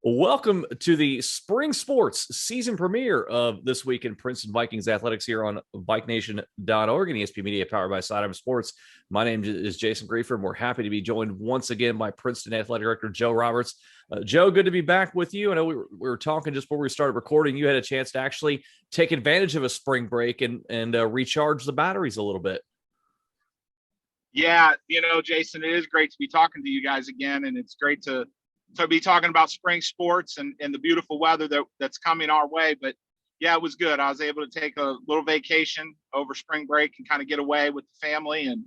Welcome to the spring sports season premiere of This Week in Princeton Vikings Athletics here on VikeNation.org and ESP Media powered by Sidearm Sports. My name is Jason Griefer, and we're happy to be joined once again by Princeton Athletic Director Joe Roberts. Joe, good to be back with you. I know we were talking just before we started recording. You had a chance to actually take advantage of a spring break and recharge the batteries a little bit. Yeah, Jason, it is great to be talking to you guys again, and it's great to be talking about spring sports and the beautiful weather that's coming our way. But yeah, it was good. I was able to take a little vacation over spring break and kind of get away with the family and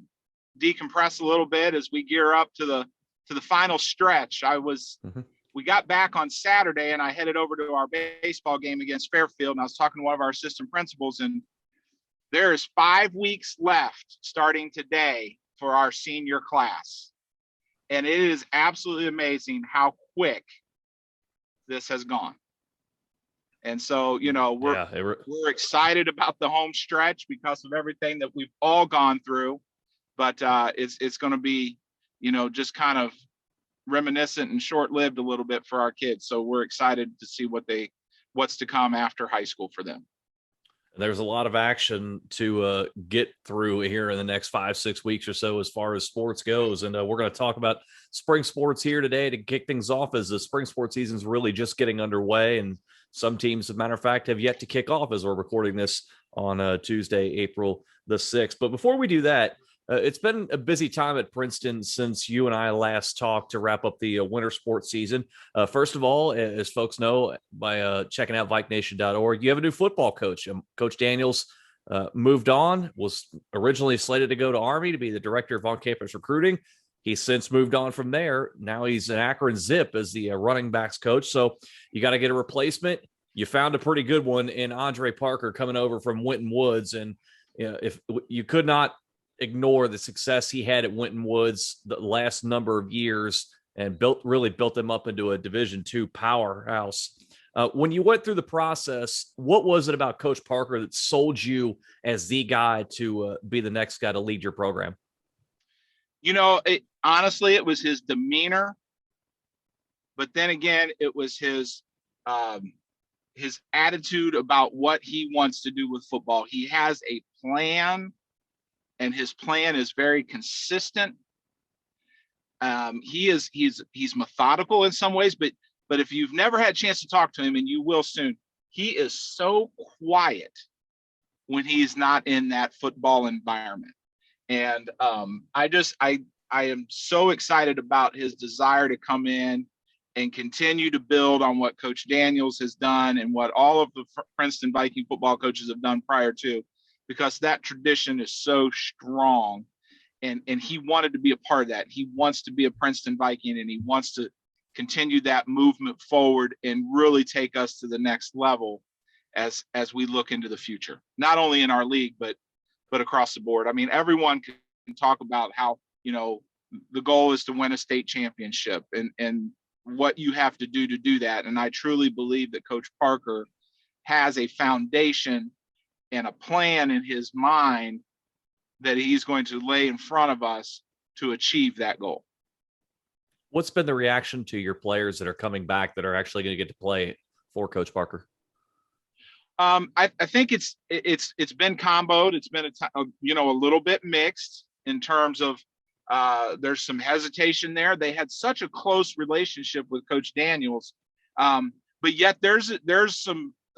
decompress a little bit as we gear up to the final stretch. We got back on Saturday and I headed over to our baseball game against Fairfield, and I was talking to one of our assistant principals, and there is 5 weeks left starting today for our senior class. And it is absolutely amazing how quick this has gone. And so, we're excited about the home stretch because of everything that we've all gone through. But it's going to be, just kind of reminiscent and short-lived a little bit for our kids. So we're excited to see what's to come after high school for them. There's a lot of action to get through here in the next 5-6 weeks or so as far as sports goes. And we're going to talk about spring sports here today to kick things off, as the spring sports season is really just getting underway. And some teams, as a matter of fact, have yet to kick off as we're recording this on Tuesday, April the 6th. But before we do that, it's been a busy time at Princeton since you and I last talked to wrap up the winter sports season. First of all, as folks know by checking out VikeNation.org, you have a new football coach. Coach Daniels moved on, was originally slated to go to Army to be the director of on-campus recruiting. He's since moved on from there. Now he's an Akron Zip as the running backs coach. So you got to get a replacement. You found a pretty good one in Andre Parker coming over from Winton Woods. And if you could not ignore the success he had at Winton Woods the last number of years and really built them up into a Division II powerhouse. When you went through the process, what was it about Coach Parker that sold you as the guy to be the next guy to lead your program? Honestly, it was his demeanor, but then again, it was his attitude about what he wants to do with football. He has a plan, and his plan is very consistent. He's methodical in some ways, but if you've never had a chance to talk to him, and you will soon, he is so quiet when he's not in that football environment. And I am so excited about his desire to come in and continue to build on what Coach Daniels has done and what all of the Princeton Viking football coaches have done prior to, because that tradition is so strong, and he wanted to be a part of that. He wants to be a Princeton Viking, and he wants to continue that movement forward and really take us to the next level as we look into the future, not only in our league, but across the board. I mean, everyone can talk about how, the goal is to win a state championship and what you have to do that. And I truly believe that Coach Parker has a foundation and a plan in his mind that he's going to lay in front of us to achieve that goal. What's been the reaction to your players that are coming back that are actually going to get to play for Coach Parker? I think it's been comboed. It's been a little bit mixed in terms of there's some hesitation there. They had such a close relationship with Coach Daniels, but yet there's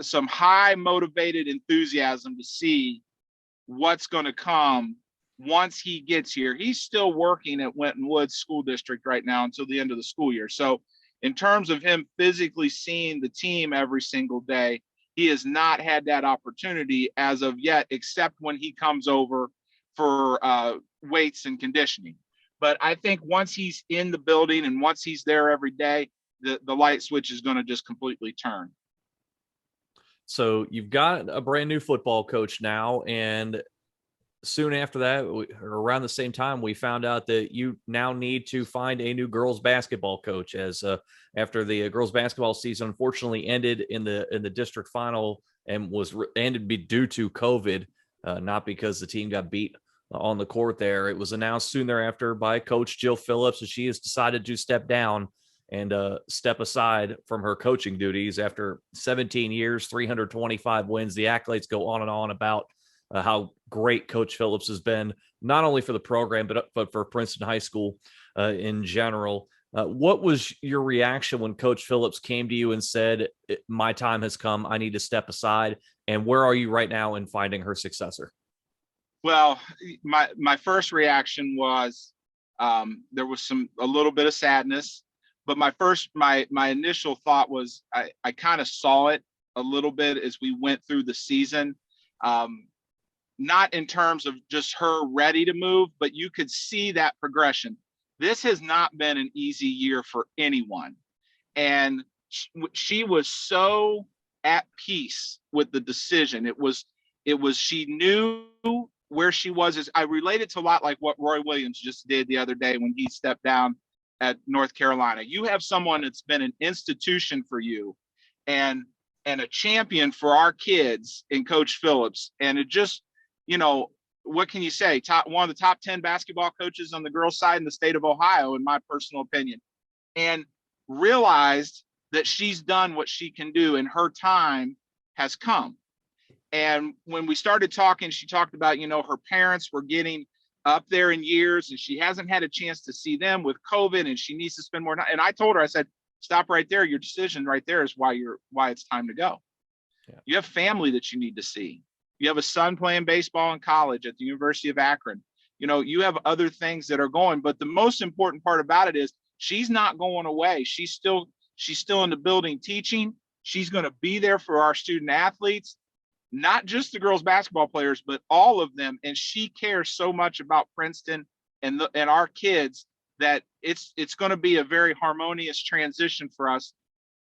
some high motivated enthusiasm to see what's going to come once he gets here. He's still working at Winton Woods School District right now until the end of the school year. So in terms of him physically seeing the team every single day, he has not had that opportunity as of yet, except when he comes over for weights and conditioning. But I think once he's in the building and once he's there every day, the light switch is going to just completely turn. So you've got a brand new football coach now, and soon after that, or around the same time, we found out that you now need to find a new girls basketball coach, as after the girls basketball season unfortunately ended in the district final and was ended due to COVID, not because the team got beat on the court there. It was announced soon thereafter by Coach Jill Phillips that she has decided to step down and step aside from her coaching duties after 17 years, 325 wins. The accolades go on and on about how great Coach Phillips has been, not only for the program, but for Princeton High School in general. What was your reaction when Coach Phillips came to you and said, my time has come, I need to step aside? And where are you right now in finding her successor? Well, my first reaction was there was a little bit of sadness, but my initial thought was I kind of saw it a little bit as we went through the season. Not in terms of just her ready to move, but you could see that progression. This has not been an easy year for anyone. And she was so at peace with the decision. She knew where she was. I related to a lot like what Roy Williams just did the other day when he stepped down at North Carolina. You have someone that's been an institution for you and a champion for our kids in Coach Phillips. And it just, what can you say? One of the top 10 basketball coaches on the girls' side in the state of Ohio, in my personal opinion, and realized that she's done what she can do and her time has come. And when we started talking, she talked about, her parents were getting up there in years and she hasn't had a chance to see them with COVID and she needs to spend more time. And I told her, I said, stop right there. Your decision right there is why it's time to go. Yeah. You have family that you need to see. You have a son playing baseball in college at the University of Akron. You have other things that are going, but the most important part about it is she's not going away. She's still in the building teaching. She's going to be there for our student athletes, not just the girls basketball players, but all of them. And she cares so much about Princeton and our kids that it's going to be a very harmonious transition for us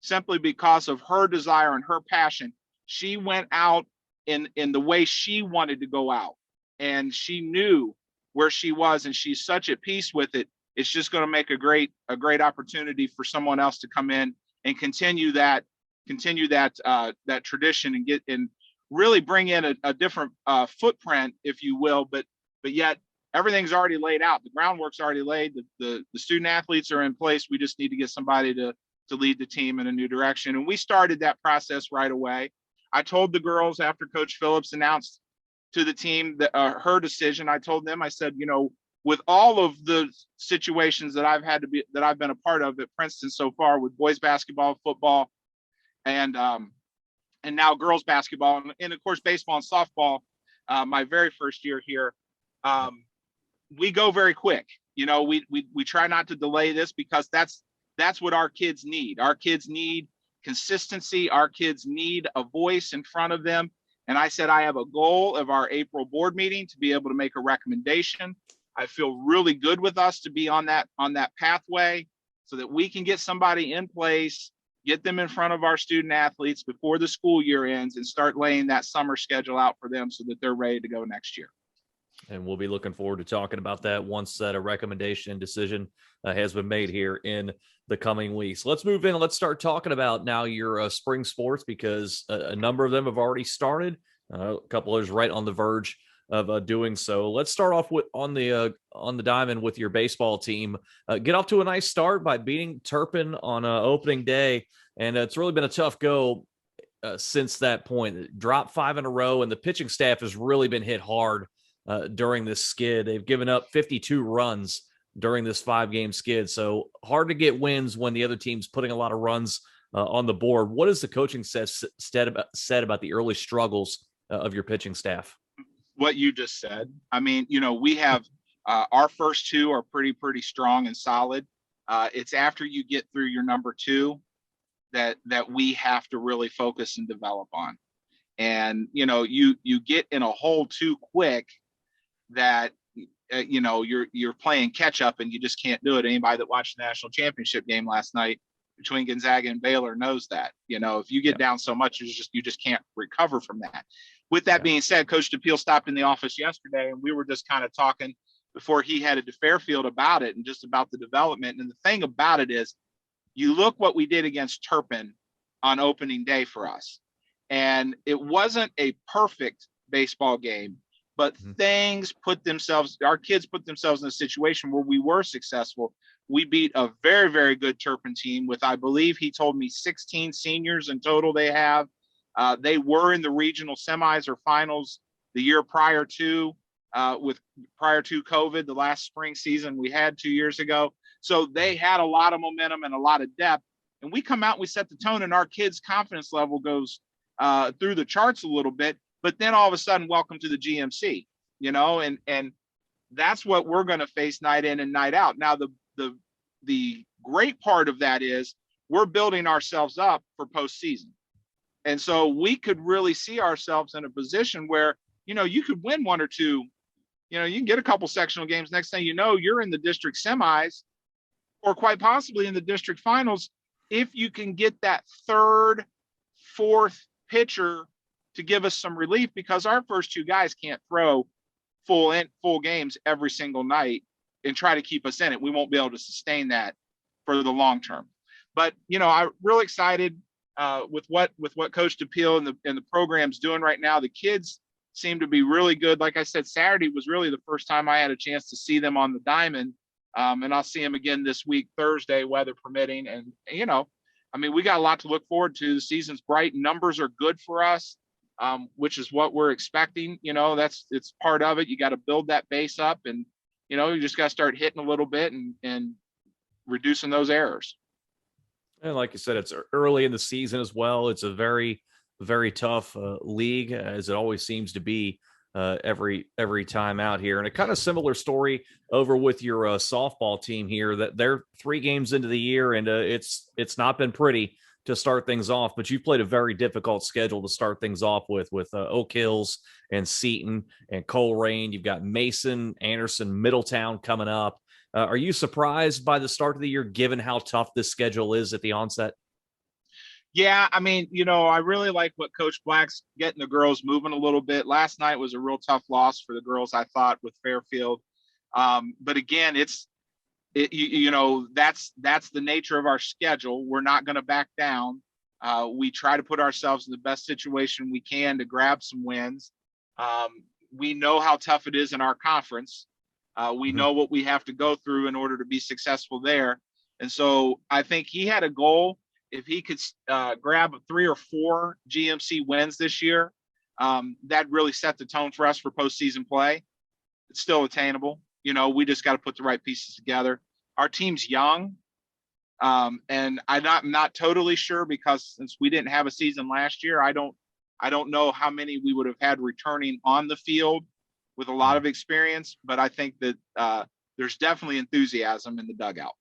simply because of her desire and her passion. She went out in the way she wanted to go out, and she knew where she was, and she's such at peace with it. It's just going to make a great opportunity for someone else to come in and continue that tradition and really bring in a different footprint, if you will. But yet everything's already laid out. The groundwork's already laid. The student athletes are in place. We just need to get somebody to lead the team in a new direction. And we started that process right away. I told the girls after Coach Phillips announced to the team that her decision, I told them, I said, with all of the situations that I've been a part of at Princeton so far with boys basketball, football, and now girls basketball, and of course baseball and softball, my very first year here, we go very quick. We try not to delay this because that's what our kids need. Our kids need consistency. Our kids need a voice in front of them. And I said, I have a goal of our April board meeting to be able to make a recommendation. I feel really good with us to be on that pathway so that we can get somebody in place, get them in front of our student athletes before the school year ends, and start laying that summer schedule out for them so that they're ready to go next year. And we'll be looking forward to talking about that once that a recommendation and decision has been made here in the coming weeks. Let's move in and let's start talking about now your spring sports, because a number of them have already started. A couple others right on the verge of doing so. Let's start off with on the diamond with your baseball team. Get off to a nice start by beating Turpin on opening day, and it's really been a tough go since that point. Dropped 5 in a row, and the pitching staff has really been hit hard during this skid. They've given up 52 runs during this 5-game skid. So hard to get wins when the other team's putting a lot of runs on the board. What has the coaching said about the early struggles of your pitching staff? What you just said. I mean, we have our first 2 are pretty strong and solid. It's after you get through your number 2 that we have to really focus and develop on. And, you get in a hole too quick that you're playing catch up and you just can't do it. Anybody that watched the national championship game last night between Gonzaga and Baylor knows that. If you get down so much, you just can't recover from that. With that being said, Coach DePiel stopped in the office yesterday, and we were just kind of talking before he headed to Fairfield about it and just about the development. And the thing about it is, you look what we did against Turpin on opening day for us, and it wasn't a perfect baseball game, but our kids put themselves in a situation where we were successful. We beat a very, very good Turpin team with, I believe he told me 16 seniors in total they have. They were in the regional semis or finals the year prior to COVID, the last spring season we had 2 years ago. So they had a lot of momentum and a lot of depth. And we come out and we set the tone, and our kids' confidence level goes through the charts a little bit. But then all of a sudden, welcome to the GMC, and that's what we're going to face night in and night out. Now, the great part of that is we're building ourselves up for postseason. And so we could really see ourselves in a position where, you could win one or two, you can get a couple sectional games. Next thing you know, you're in the district semis or quite possibly in the district finals if you can get that third, fourth pitcher to give us some relief, because our first two guys can't throw full games every single night and try to keep us in it. We won't be able to sustain that for the long term. But I'm really excited with what Coach DePiel and the program's doing right now. The kids seem to be really good. Like I said, Saturday was really the first time I had a chance to see them on the diamond, and I'll see them again this week, Thursday, weather permitting. And we got a lot to look forward to. The season's bright. Numbers are good for us, which is what we're expecting. It's part of it. You got to build that base up, and you just got to start hitting a little bit and reducing those errors. And like you said, it's early in the season as well. It's a very, very tough league, as it always seems to be every time out here. And a kind of similar story over with your softball team here, that they're 3 games into the year, and it's not been pretty to start things off. But you played a very difficult schedule to start things off with Oak Hills and Seton and Coleraine. You've got Mason, Anderson, Middletown coming up. Are you surprised by the start of the year, given how tough this schedule is at the onset? Yeah, I really like what Coach Black's getting the girls moving a little bit. Last night was a real tough loss for the girls, I thought, with Fairfield. But again, that's the nature of our schedule. We're not going to back down. We try to put ourselves in the best situation we can to grab some wins. We know how tough it is in our conference. We know what we have to go through in order to be successful there. And so I think he had a goal. If he could grab 3 or 4 GMC wins this year, that really set the tone for us for postseason play. It's still attainable. We just got to put the right pieces together. Our team's young, and I'm not totally sure, because since we didn't have a season last year, I don't know how many we would have had returning on the field with a lot of experience. But I think that there's definitely enthusiasm in the dugout.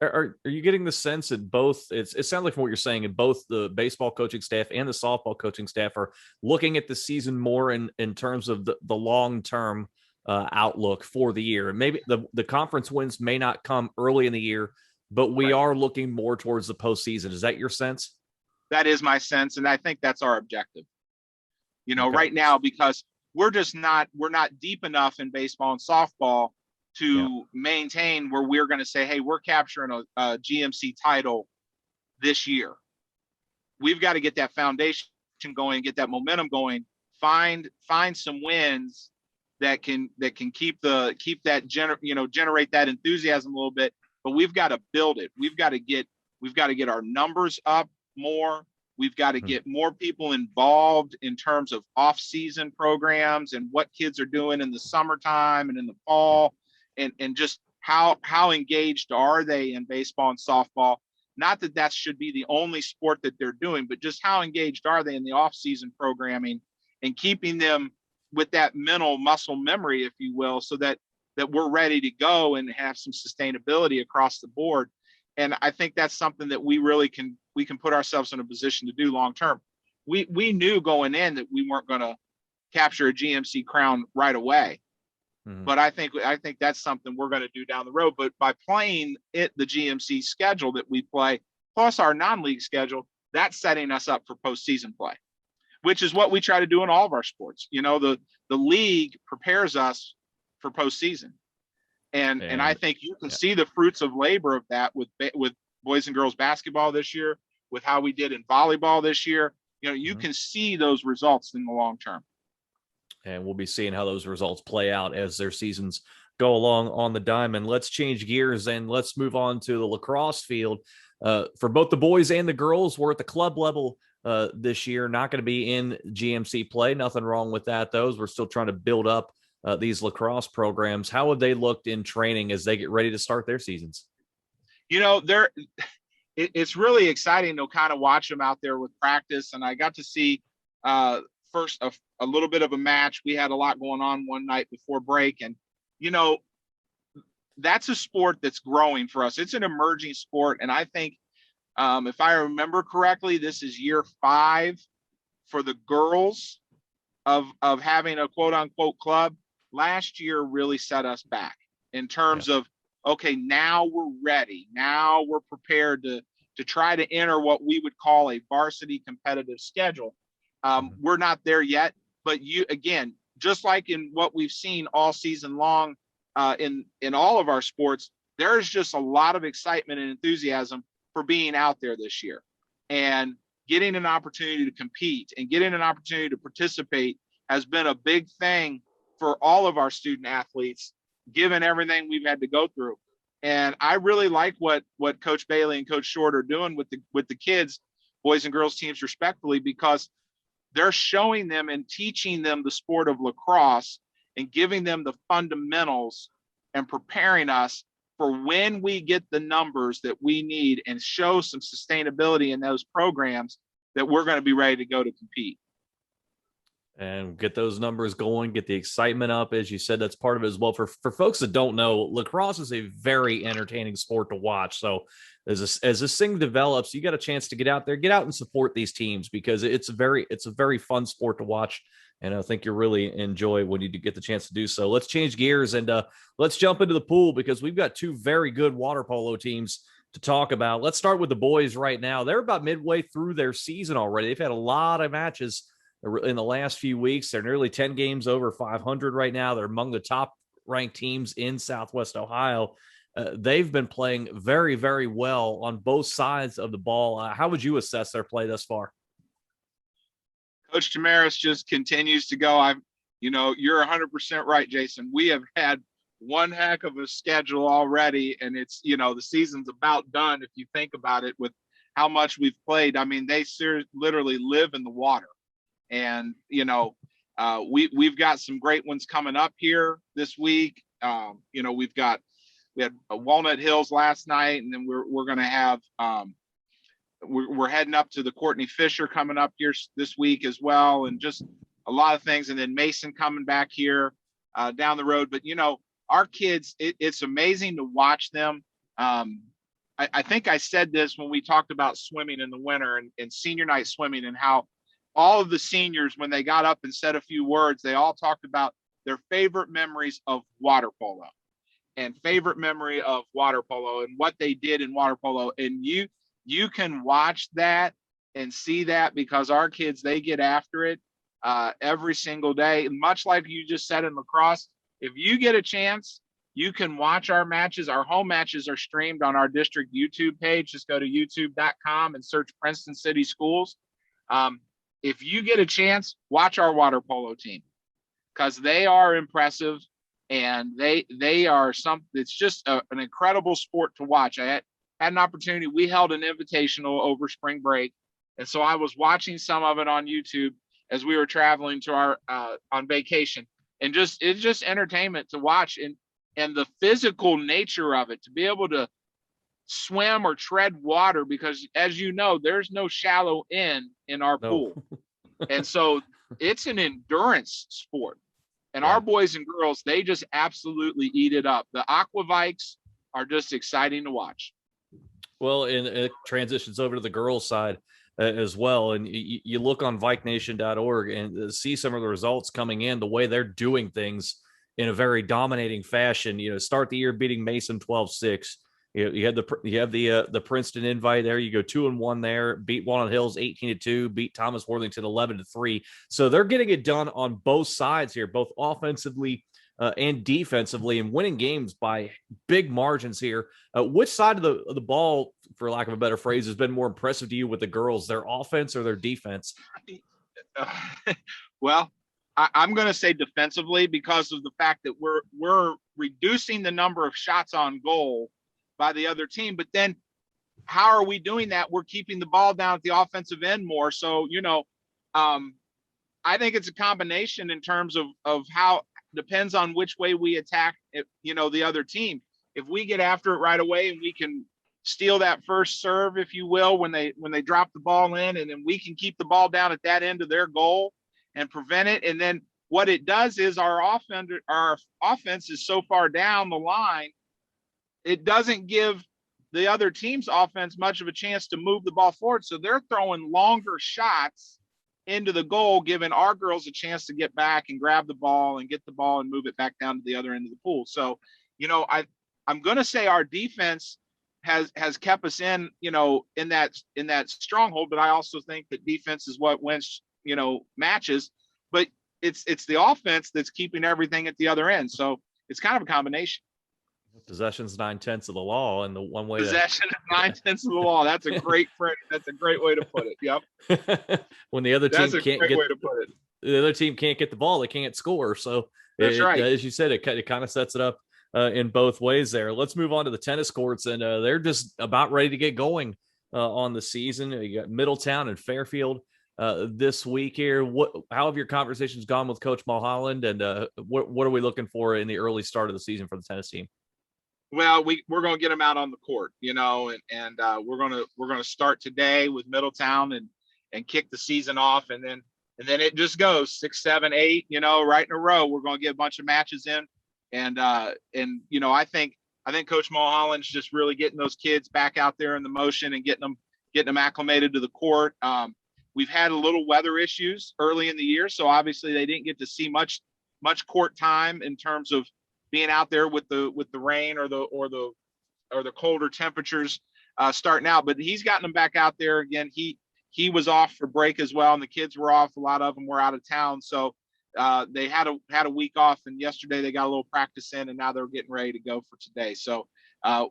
Are you getting the sense that both, it sounds like from what you're saying, and both the baseball coaching staff and the softball coaching staff are looking at the season more in terms of the long-term outlook for the year? And maybe the conference wins may not come early in the year, but we are looking more towards the postseason. Is that your sense? That is my sense. And I think that's our objective, right now, because we're not deep enough in baseball and softball to maintain where we're going to say, hey, we're capturing a GMC title this year. We've got to get that foundation going, get that momentum going, find some wins that can generate that enthusiasm a little bit. But we've got to build it. We've got to get our numbers up more. We've got to get more people involved in terms of off-season programs and what kids are doing in the summertime and in the fall. And just how engaged are they in baseball and softball? Not that should be the only sport that they're doing, but just how engaged are they in the off-season programming and keeping them with that mental muscle memory, if you will, so that we're ready to go and have some sustainability across the board. And I think that's something that we really can put ourselves in a position to do long term. We knew going in that we weren't going to capture a GMC crown right away. But I think that's something we're going to do down the road. But by playing the GMC schedule that we play, plus our non-league schedule, that's setting us up for postseason play, which is what we try to do in all of our sports. The league prepares us for postseason. And I think you can see the fruits of labor of that with boys and girls basketball this year, with how we did in volleyball this year. You can see those results in the long term. And we'll be seeing how those results play out as their seasons go along on the diamond. Let's change gears and let's move on to the lacrosse field. For both the boys and the girls, we're at the club level this year. Not going to be in GMC play. Nothing wrong with that, though. We're still trying to build up these lacrosse programs. How have they looked in training as they get ready to start their seasons? It's really exciting to kind of watch them out there with practice. And I got to see first a little bit of a match. We had a lot going on one night before break. And, that's a sport that's growing for us. It's an emerging sport. And I think if I remember correctly, this is year 5 for the girls of having a quote unquote club. Last year really set us back in terms of, okay, now we're ready. Now we're prepared to try to enter what we would call a varsity competitive schedule. We're not there yet, but again, just like in what we've seen all season long in all of our sports, there's just a lot of excitement and enthusiasm for being out there this year and getting an opportunity to compete and getting an opportunity to participate has been a big thing for all of our student athletes, given everything we've had to go through. And I really like what Coach Bailey and Coach Short are doing with the kids, boys and girls teams respectively, because they're showing them and teaching them the sport of lacrosse and giving them the fundamentals and preparing us for when we get the numbers that we need and show some sustainability in those programs that we're going to be ready to go to compete. And get those numbers going, get the excitement up. As you said, that's part of it as well. For folks that don't know, lacrosse is a very entertaining sport to watch. So as this thing develops, you got a chance to get out there, get out and support these teams because it's a very fun sport to watch. And I think you'll really enjoy when you get the chance to do so. Let's change gears and let's jump into the pool because we've got 2 very good water polo teams to talk about. Let's start with the boys right now. They're about midway through their season already. They've had a lot of matches in the last few weeks. They're nearly 10 games over 500 right now. They're among the top ranked teams in Southwest Ohio. They've been playing very, very well on both sides of the ball. How would you assess their play thus far? Coach Tamaris just continues to go. You're 100% right, Jason. We have had one heck of a schedule already, and it's, the season's about done if you think about it with how much we've played. I mean, they literally live in the water. And, we've got some great ones coming up here this week. We had Walnut Hills last night, and then we're going to have, we're heading up to the Courtney Fisher coming up here this week as well. And just a lot of things. And then Mason coming back here down the road. But, our kids, it's amazing to watch them. I think I said this when we talked about swimming in the winter and senior night swimming and how all of the seniors, when they got up and said a few words, they all talked about their favorite memories of water polo and what they did in water polo. And you can watch that and see that because our kids, they get after it every single day. And much like you just said in lacrosse, if you get a chance, you can watch our matches. Our home matches are streamed on our district YouTube page. Just go to youtube.com and search Princeton City Schools. If you get a chance, watch our water polo team because they are impressive and they are something. It's just an incredible sport to watch. I had an opportunity. We held an invitational over spring break. And so I was watching some of it on YouTube as we were traveling to our on vacation. And it's just entertainment to watch and the physical nature of it, to be able to swim or tread water, because as you know, there's no shallow end in our pool. And so it's an endurance sport. And our boys and girls, they just absolutely eat it up. The Aqua Vikes are just exciting to watch. Well, and it transitions over to the girls' side as well. And you look on VikeNation.org and see some of the results coming in, the way they're doing things in a very dominating fashion. Start the year beating Mason 12-6. You have the Princeton invite there. You go 2-1 there, beat Walnut Hills 18-2, beat Thomas Worthington 11-3. So they're getting it done on both sides here, both offensively and defensively, and winning games by big margins here. Which side of the ball, for lack of a better phrase, has been more impressive to you with the girls, their offense or their defense? Well, I'm going to say defensively, because of the fact that we're reducing the number of shots on goal by the other team. But then how are we doing that? We're keeping the ball down at the offensive end more. So, I think it's a combination in terms of how depends on which way we attack, the other team. If we get after it right away and we can steal that first serve, if you will, when they drop the ball in, and then we can keep the ball down at that end of their goal and prevent it. And then what it does is our offense is so far down the line, it doesn't give the other team's offense much of a chance to move the ball forward. So they're throwing longer shots into the goal, giving our girls a chance to get back and grab the ball and get the ball and move it back down to the other end of the pool. So, I'm going to say our defense has kept us in that stronghold, but I also think that defense is what wins, matches, but it's the offense that's keeping everything at the other end. So it's kind of a combination. Possession's 9/10 of the law, and the one way possession is 9/10 of the law. That's a great phrase. That's a great way to put it. Yep. When the other team can't get, way to put it. The other team can't get the ball, they can't score. So that's right. As you said, it kind of sets it up in both ways there. Let's move on to the tennis courts, and they're just about ready to get going on the season. You got Middletown and Fairfield this week here. How have your conversations gone with Coach Mulholland, and what are we looking for in the early start of the season for the tennis team? Well, we're going to get them out on the court, and we're going to start today with Middletown and kick the season off, and then it just goes 6, 7, 8, right in a row. We're going to get a bunch of matches in, and I think Coach Mulholland's just really getting those kids back out there in the motion and getting them acclimated to the court. We've had a little weather issues early in the year, so obviously they didn't get to see much court time in terms of being out there with the rain or the colder temperatures starting out. But he's gotten them back out there again. He was off for break as well, and the kids were off. A lot of them were out of town, so they had a week off. And yesterday they got a little practice in, and now they're getting ready to go for today. So I'm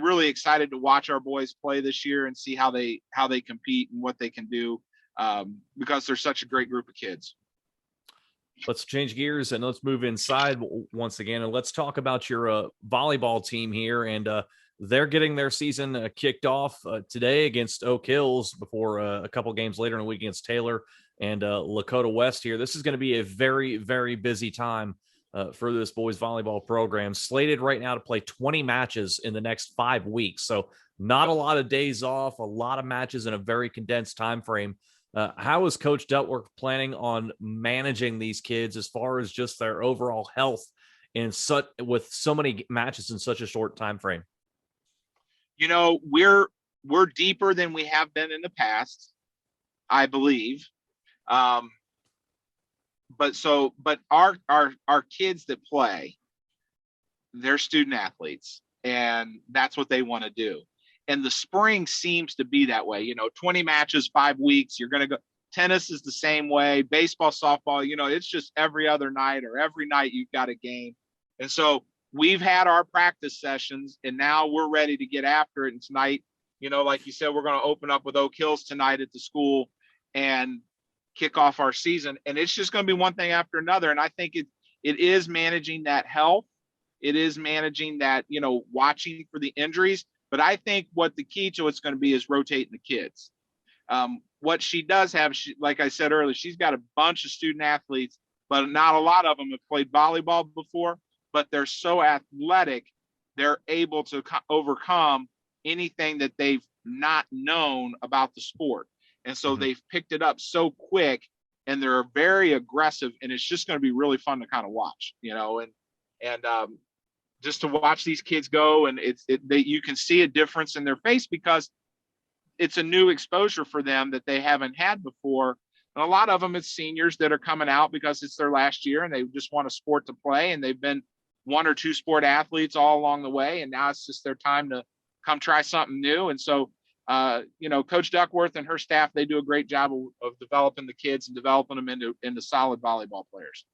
really excited to watch our boys play this year and see how they compete and what they can do, because they're such a great group of kids. Let's change gears and let's move inside once again, and let's talk about your volleyball team here. And they're getting their season kicked off today against Oak Hills before a couple games later in the week against Taylor and Lakota West here. This is going to be a very, very busy time for this boys volleyball program, slated right now to play 20 matches in the next 5 weeks. So not a lot of days off, a lot of matches in a very condensed time frame. How is Coach Duckworth planning on managing these kids as far as just their overall health with so many matches in such a short time frame? We're deeper than we have been in the past, I believe. But our kids that play, they're student athletes, and that's what they want to do. And the spring seems to be that way. 20 matches, 5 weeks, you're going to go. Tennis is the same way. Baseball, softball, it's just every other night or every night you've got a game. And so we've had our practice sessions, and now we're ready to get after it. And tonight, like you said, we're going to open up with Oak Hills tonight at the school and kick off our season. And it's just going to be one thing after another. And I think it is managing that health. It is managing that, watching for the injuries. But I think what the key to it's going to be is rotating the kids. What she does have, like I said earlier, she's got a bunch of student athletes, but not a lot of them have played volleyball before, but they're so athletic, they're able to overcome anything that they've not known about the sport. And so they've picked it up so quick, and they're very aggressive, and it's just going to be really fun to kind of watch, and just to watch these kids go, and you can see a difference in their face because it's a new exposure for them that they haven't had before. And a lot of them, it's seniors that are coming out because it's their last year and they just want a sport to play, and they've been 1 or 2 sport athletes all along the way. And now it's just their time to come try something new. And so, Coach Duckworth and her staff, they do a great job of developing the kids and developing them into solid volleyball players.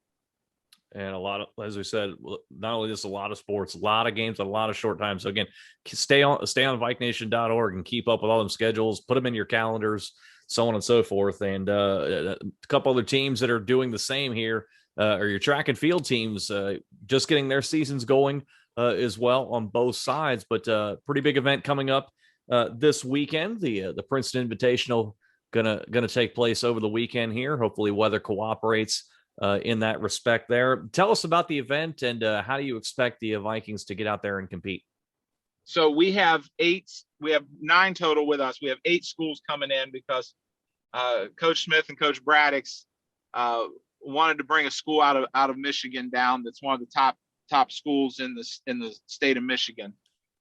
And a lot of, as we said, not only just a lot of sports, a lot of games, a lot of short time. So again, stay on VikeNation.org and keep up with all them schedules, put them in your calendars, so on and so forth. And a couple other teams that are doing the same here are your track and field teams, just getting their seasons going as well on both sides. But pretty big event coming up this weekend. The Princeton Invitational gonna take place over the weekend here. Hopefully, weather cooperates in that respect there. Tell us about the event and how do you expect the Vikings to get out there and compete? So we have 9 total with us. We have 8 schools coming in because Coach Smith and Coach Braddix wanted to bring a school out of Michigan down. That's one of the top schools in the state of Michigan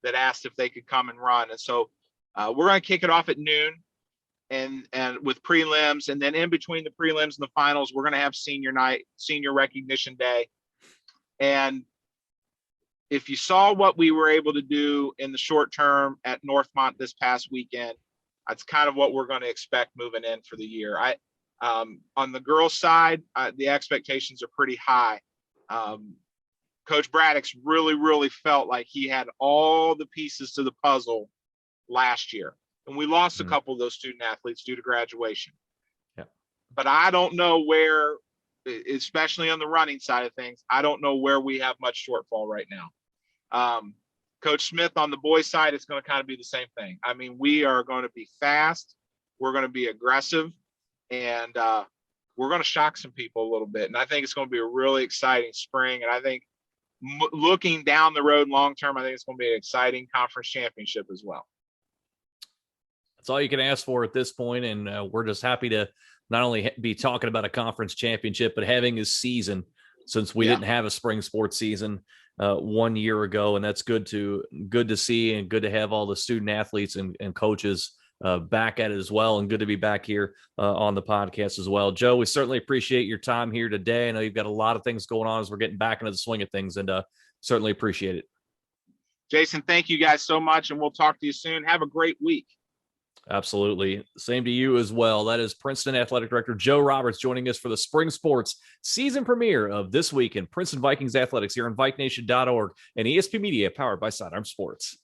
that asked if they could come and run. And so we're going to kick it off at noon. And with prelims, and then in between the prelims and the finals, we're going to have senior night, senior recognition day. And if you saw what we were able to do in the short term at Northmont this past weekend, that's kind of what we're going to expect moving in for the year. On the girls' side, the expectations are pretty high. Coach Braddix really felt like he had all the pieces to the puzzle last year. And we lost a couple of those student athletes due to graduation. Yeah. But I don't know where, especially on the running side of things, I don't know where we have much shortfall right now. Coach Smith on the boys' side, it's going to kind of be the same thing. I mean, we are going to be fast. We're going to be aggressive. And we're going to shock some people a little bit. And I think it's going to be a really exciting spring. And I think looking down the road long term, I think it's going to be an exciting conference championship as well. That's all you can ask for at this point, and we're just happy to not only be talking about a conference championship, but having a season, since we didn't have a spring sports season 1 year ago, and that's good to see, and good to have all the student athletes and coaches back at it as well, and good to be back here on the podcast as well. Joe, we certainly appreciate your time here today. I know you've got a lot of things going on as we're getting back into the swing of things, and certainly appreciate it. Jason, thank you guys so much, and we'll talk to you soon. Have a great week. Absolutely. Same to you as well. That is Princeton Athletic Director Joe Roberts joining us for the spring sports season premiere of this week in Princeton Vikings athletics here on VikeNation.org and ESP Media, powered by Sidearm Sports.